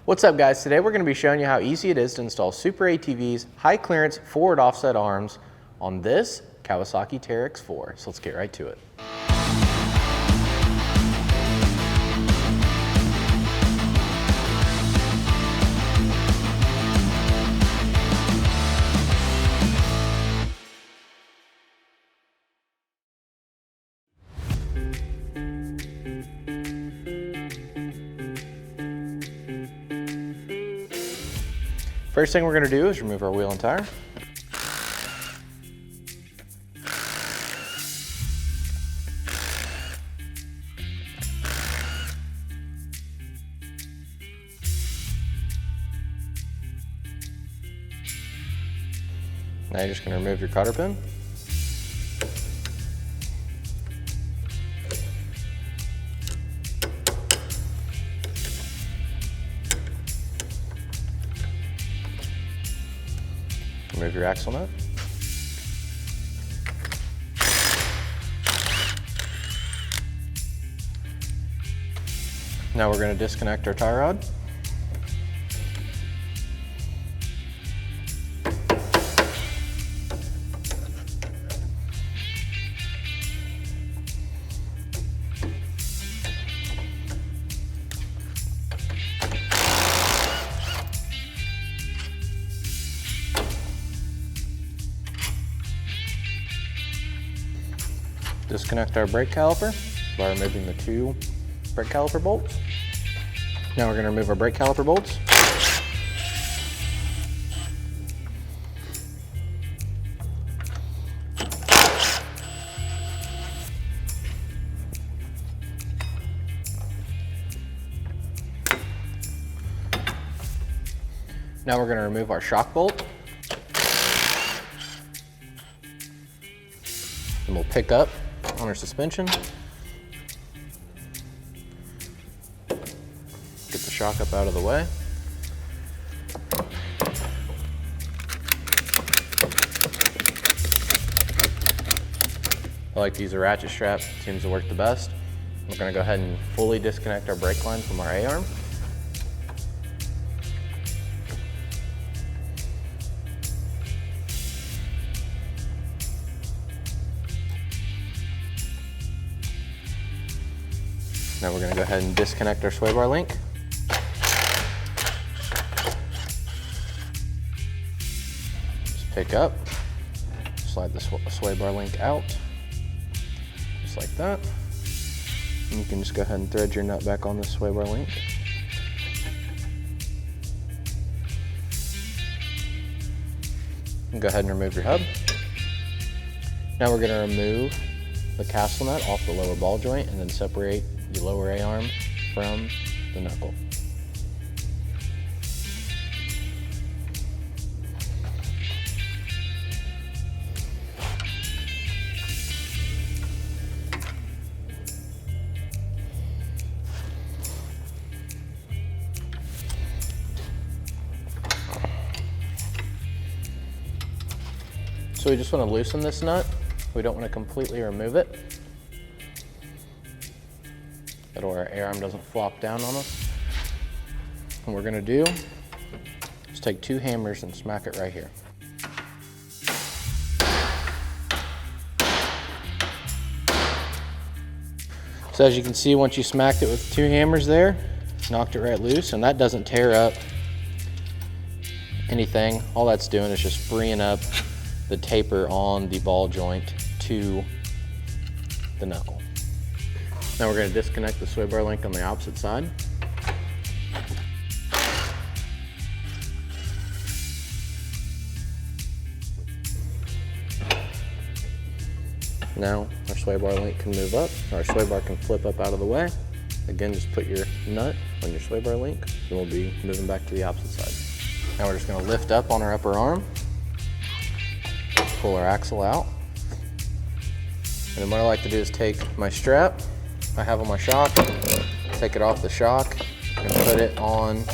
What's up guys, today we're going to be showing you how easy it is to install SuperATV's high clearance forward offset arms on this Kawasaki Teryx 4. So let's get right to it. First thing we're going to do is remove our wheel and tire. Now you're just going to remove your cotter pin. Remove your axle nut. Now we're going to disconnect our tie rod. Disconnect our brake caliper by removing the two brake caliper bolts. Now we're going to remove our brake caliper bolts. Now we're going to remove our shock bolt. And we'll pick up on our suspension. Get the shock up out of the way. I like to use a ratchet strap, seems to work the best. We're going to go ahead and fully disconnect our brake line from our A-arm. Now we're going to go ahead and disconnect our sway bar link. Just pick up, slide the sway bar link out, just like that. And you can just go ahead and thread your nut back on the sway bar link. And go ahead and remove your hub. Now we're going to remove the castle nut off the lower ball joint and then separate the lower A-arm from the knuckle. So we just want to loosen this nut. We don't want to completely remove it. That way our A-arm doesn't flop down on us. What we're going to do is take two hammers and smack it right here. So as you can see, once you smacked it with two hammers there, knocked it right loose, and that doesn't tear up anything. All that's doing is just freeing up the taper on the ball joint to the knuckle. Now we're going to disconnect the sway bar link on the opposite side. Now our sway bar link can move up, our sway bar can flip up out of the way. Again, just put your nut on your sway bar link and we'll be moving back to the opposite side. Now we're just going to lift up on our upper arm, pull our axle out. And then what I like to do is take my strap I have on my shock, take it off the shock and put it on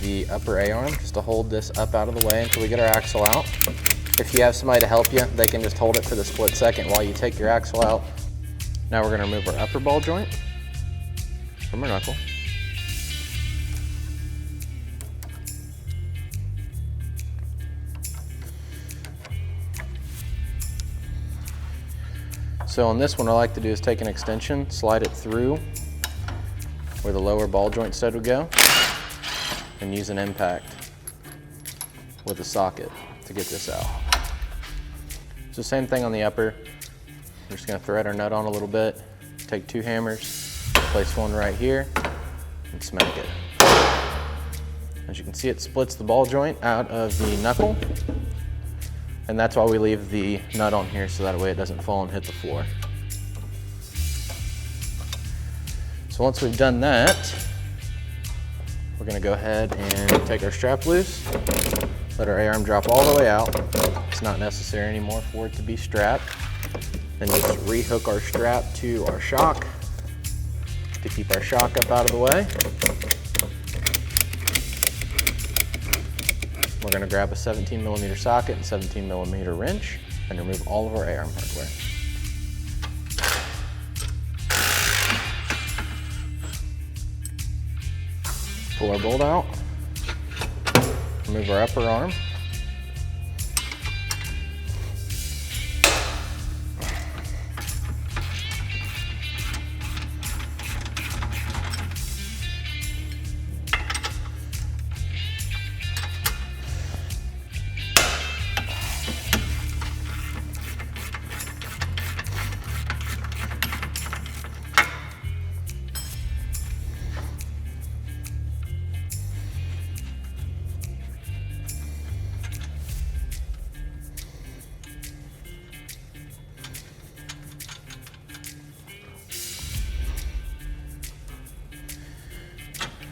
the upper A-arm just to hold this up out of the way until we get our axle out. If you have somebody to help you, they can just hold it for the split second while you take your axle out. Now we're going to remove our upper ball joint from our knuckle. So on this one, what I like to do is take an extension, slide it through where the lower ball joint stud would go, and use an impact with a socket to get this out. So same thing on the upper. We're just gonna thread our nut on a little bit, take 2 hammers, place one right here, and smack it. As you can see, it splits the ball joint out of the knuckle, and that's why we leave the nut on here, so that way it doesn't fall and hit the floor. So once we've done that, we're gonna go ahead and take our strap loose, let our A-arm drop all the way out. It's not necessary anymore for it to be strapped. Then just rehook our strap to our shock to keep our shock up out of the way. We're gonna grab a 17mm socket and 17mm wrench and remove all of our A-arm hardware. Pull our bolt out, remove our upper arm.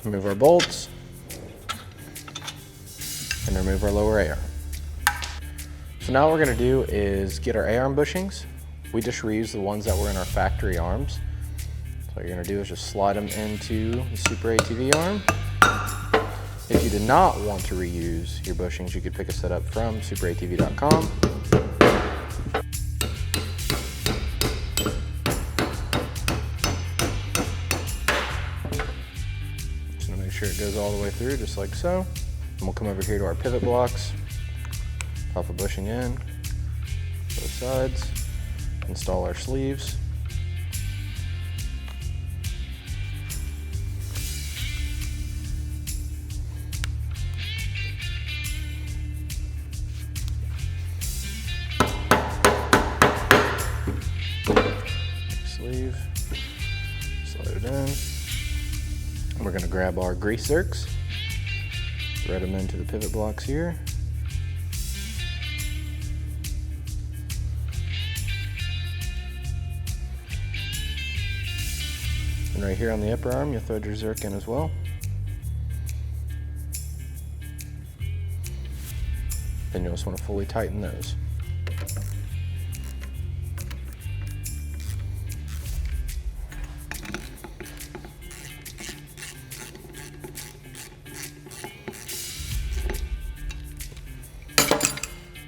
Remove our bolts, and remove our lower A-arm. So now what we're gonna do is get our A-arm bushings. We just reuse the ones that were in our factory arms. So what you're gonna do is just slide them into the SuperATV arm. If you did not want to reuse your bushings, you could pick a set up from SuperATV.com. Make sure it goes all the way through, just like so. And we'll come over here to our pivot blocks, pop a bushing in, both sides, install our sleeves. Sleeve, slide it in. We're going to grab our grease zerks, thread them into the pivot blocks here. And right here on the upper arm, you'll thread your zerk in as well. Then you'll just want to fully tighten those.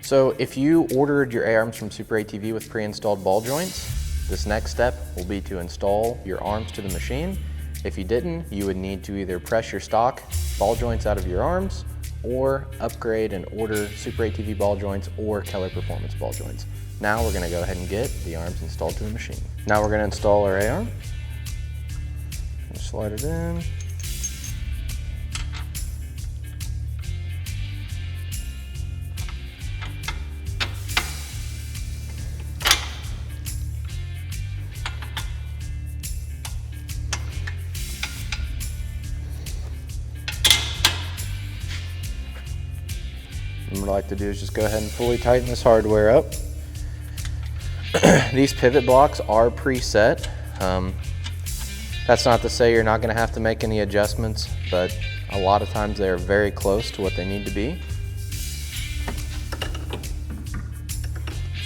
So if you ordered your A-arms from SuperATV with pre-installed ball joints, this next step will be to install your arms to the machine. If you didn't, you would need to either press your stock ball joints out of your arms or upgrade and order SuperATV ball joints or Caliper Performance ball joints. Now we're gonna go ahead and get the arms installed to the machine. Now we're gonna install our A-arm. Slide it in. And what I like to do is just go ahead and fully tighten this hardware up. These pivot blocks are preset. That's not to say you're not going to have to make any adjustments, but a lot of times they are very close to what they need to be.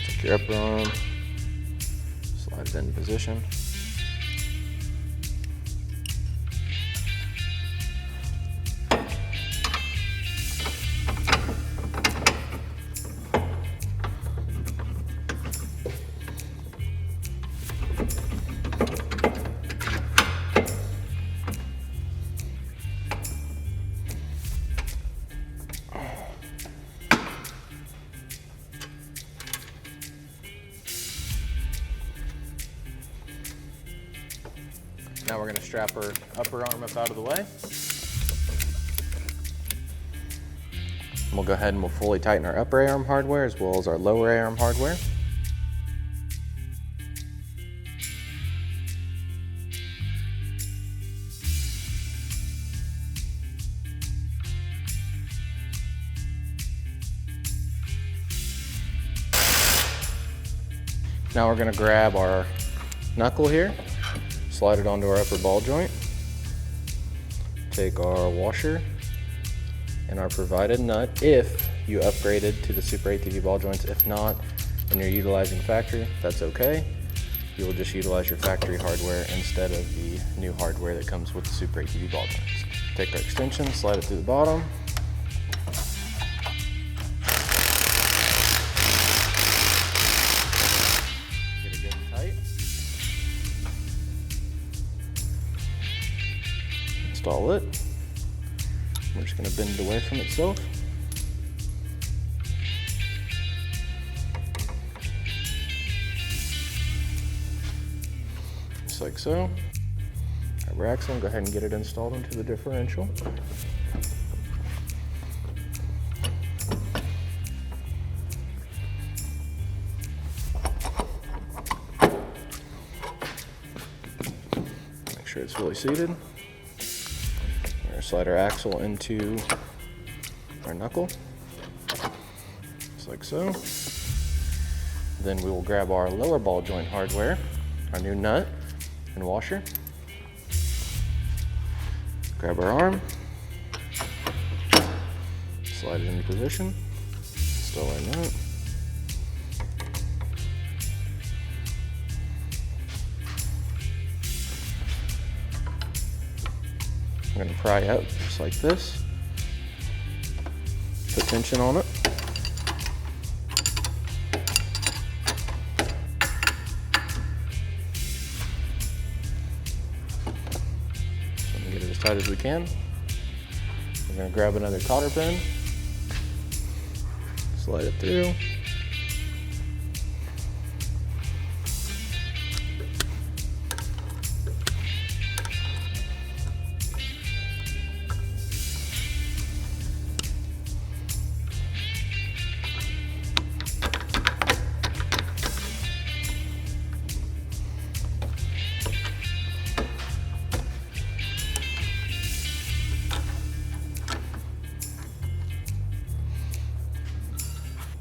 Take your upper arm, slide it into position. strap our upper arm up out of the way. And we'll go ahead and we'll fully tighten our upper A-arm hardware as well as our lower A-arm hardware. Now we're going to grab our knuckle here, slide it onto our upper ball joint, take our washer and our provided nut if you upgraded to the SuperATV ball joints. If not, and you're utilizing factory, that's okay. You will just utilize your factory hardware instead of the new hardware that comes with the SuperATV ball joints. Take our extension, slide it through the bottom. Install it. We're just going to bend it away from itself. Just like so. Our axle, and go ahead and get it installed into the differential. Make sure it's fully seated. Slide our axle into our knuckle, just like so. Then we will grab our lower ball joint hardware, our new nut and washer. Grab our arm, slide it into position, install our nut. I'm going to pry out just like this, put tension on it. So I'm going to get it as tight as we can. We're going to grab another cotter pin, slide it through.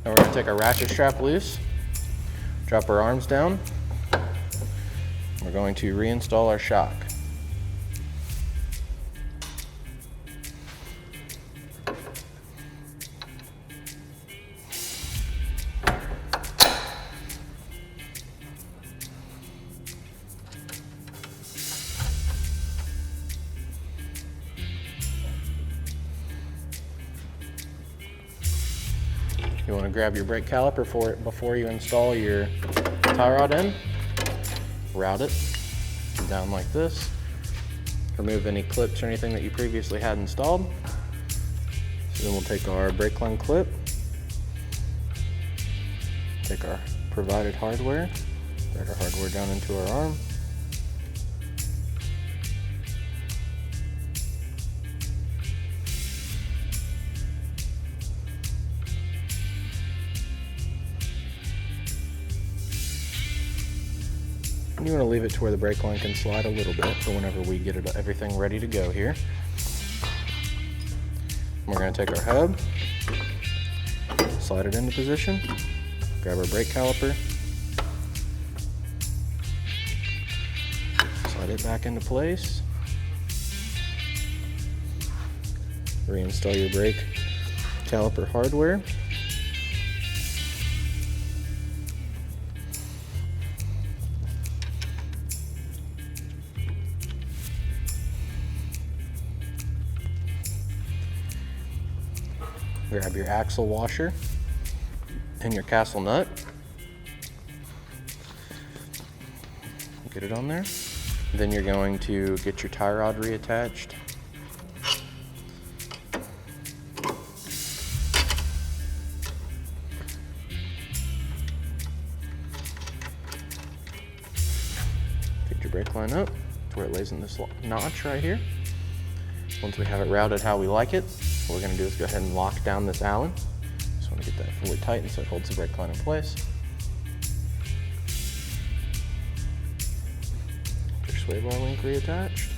Now we're going to take our ratchet strap loose, drop our arms down. We're going to reinstall our shock. You want to grab your brake caliper for it before you install your tie rod in. Route it down like this. Remove any clips or anything that you previously had installed. So then we'll take our brake line clip, take our provided hardware, thread our hardware down into our arm. You want to leave it to where the brake line can slide a little bit for whenever we get everything ready to go here. We're going to take our hub, slide it into position, grab our brake caliper, slide it back into place, reinstall your brake caliper hardware. Grab your axle washer and your castle nut. Get it on there. Then you're going to get your tie rod reattached. Get your brake line up, where it lays in this notch right here. Once we have it routed how we like it, what we're going to do is go ahead and lock down this Allen. Just want to get that fully tightened so it holds the brake line in place. Your sway bar link reattached.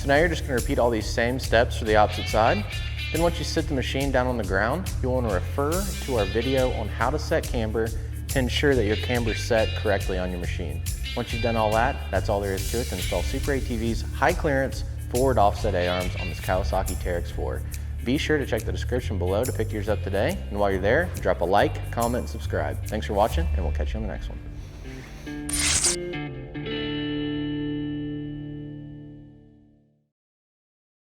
So now you're just going to repeat all these same steps for the opposite side. Then once you sit the machine down on the ground, you'll want to refer to our video on how to set camber to ensure that your camber is set correctly on your machine. Once you've done all that, that's all there is to it to install SuperATV's high clearance forward offset A-arms on this Kawasaki Teryx 4. Be sure to check the description below to pick yours up today. And while you're there, drop a like, comment, and subscribe. Thanks for watching, and we'll catch you on the next one.